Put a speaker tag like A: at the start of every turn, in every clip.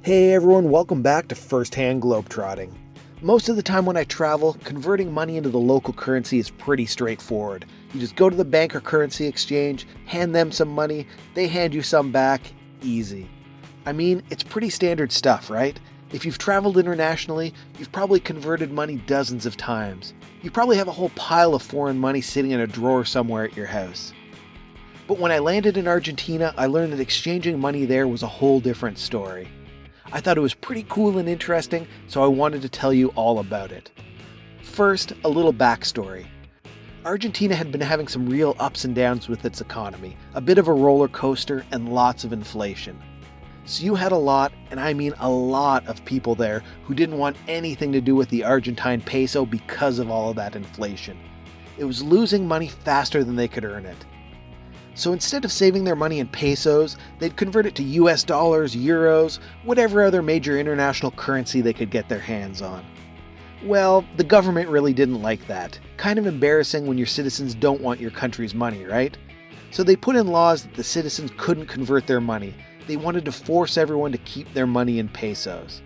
A: Hey everyone, welcome back to First-Hand Globetrotting. Most of the time when I travel, converting money into the local currency is pretty straightforward. You just go to the bank or currency exchange, hand them some money, they hand you some back, easy. I mean, it's pretty standard stuff, right? If you've traveled internationally, you've probably converted money dozens of times. You probably have a whole pile of foreign money sitting in a drawer somewhere at your house. But when I landed in Argentina, I learned that exchanging money there was a whole different story. I thought it was pretty cool and interesting, so I wanted to tell you all about it. First, a little backstory. Argentina had been having some real ups and downs with its economy, a bit of a roller coaster and lots of inflation. So you had a lot, and I mean a lot of people there who didn't want anything to do with the Argentine peso because of all of that inflation. It was losing money faster than they could earn it. So instead of saving their money in pesos, they'd convert it to US dollars, euros, whatever other major international currency they could get their hands on. Well, the government really didn't like that. Kind of embarrassing when your citizens don't want your country's money, right? So they put in laws that the citizens couldn't convert their money. They wanted to force everyone to keep their money in pesos.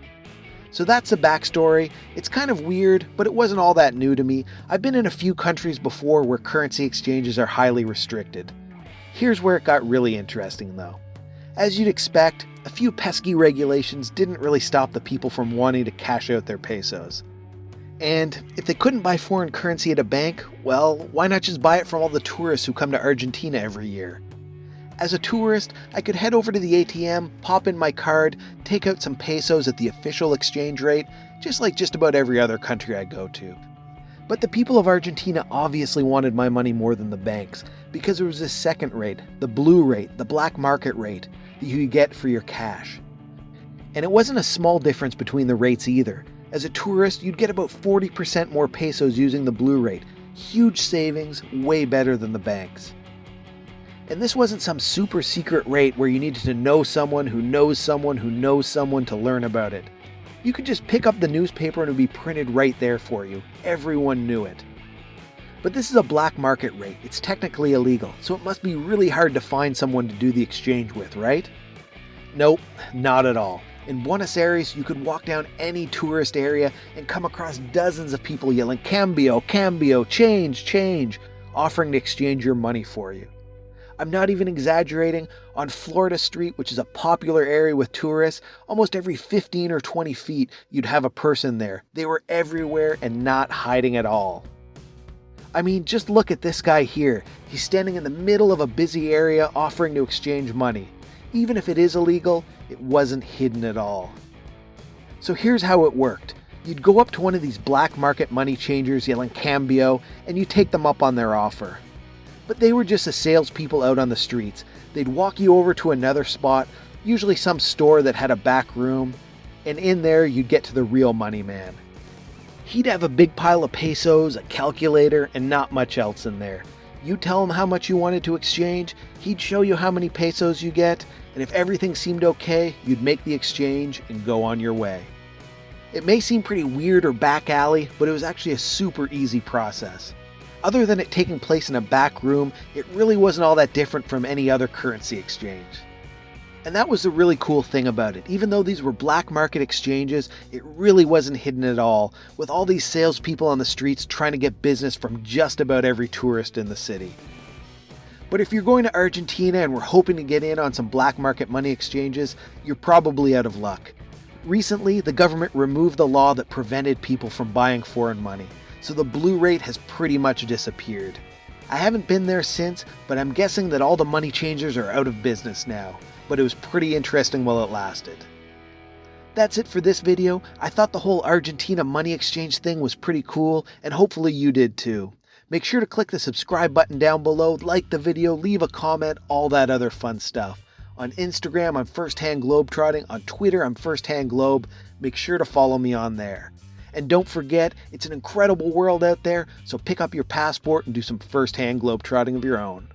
A: So that's the backstory. It's kind of weird, but it wasn't all that new to me. I've been in a few countries before where currency exchanges are highly restricted. Here's where it got really interesting though. As you'd expect, a few pesky regulations didn't really stop the people from wanting to cash out their pesos. And if they couldn't buy foreign currency at a bank, well, why not just buy it from all the tourists who come to Argentina every year? As a tourist, I could head over to the ATM, pop in my card, take out some pesos at the official exchange rate, just like just about every other country I go to. But the people of Argentina obviously wanted my money more than the banks, because there was this second rate, the blue rate, the black market rate, that you could get for your cash. And it wasn't a small difference between the rates either. As a tourist, you'd get about 40% more pesos using the blue rate. Huge savings, way better than the banks. And this wasn't some super secret rate where you needed to know someone who knows someone who knows someone to learn about it. You could just pick up the newspaper and it would be printed right there for you. Everyone knew it. But this is a black market rate. It's technically illegal, so it must be really hard to find someone to do the exchange with, right? Nope, not at all. In Buenos Aires, you could walk down any tourist area and come across dozens of people yelling, "Cambio, cambio, change, change," offering to exchange your money for you. I'm not even exaggerating. On Florida Street, which is a popular area with tourists, almost every 15 or 20 feet, you'd have a person there. They were everywhere and not hiding at all. I mean, just look at this guy here. He's standing in the middle of a busy area offering to exchange money. Even if it is illegal, it wasn't hidden at all. So here's how it worked. You'd go up to one of these black market money changers yelling "Cambio," and you take them up on their offer. But they were just the salespeople out on the streets. They'd walk you over to another spot, usually some store that had a back room, and in there you'd get to the real money man. He'd have a big pile of pesos, a calculator, and not much else in there. You tell him how much you wanted to exchange, he'd show you how many pesos you get, and if everything seemed okay, you'd make the exchange and go on your way. It may seem pretty weird or back alley, but it was actually a super easy process. Other than it taking place in a back room, it really wasn't all that different from any other currency exchange. And that was the really cool thing about it. Even though these were black market exchanges, it really wasn't hidden at all, with all these salespeople on the streets trying to get business from just about every tourist in the city. But if you're going to Argentina and were hoping to get in on some black market money exchanges, you're probably out of luck. Recently, the government removed the law that prevented people from buying foreign money. So the blue rate has pretty much disappeared. I haven't been there since, but I'm guessing that all the money changers are out of business now. But it was pretty interesting while it lasted. That's it for this video. I thought the whole Argentina money exchange thing was pretty cool, and hopefully you did too. Make sure to click the subscribe button down below, like the video, leave a comment, all that other fun stuff. On Instagram, I'm First-Hand Globetrotting. On Twitter, I'm First-Hand Globe. Make sure to follow me on there. And don't forget, it's an incredible world out there, so pick up your passport and do some first-hand globetrotting of your own.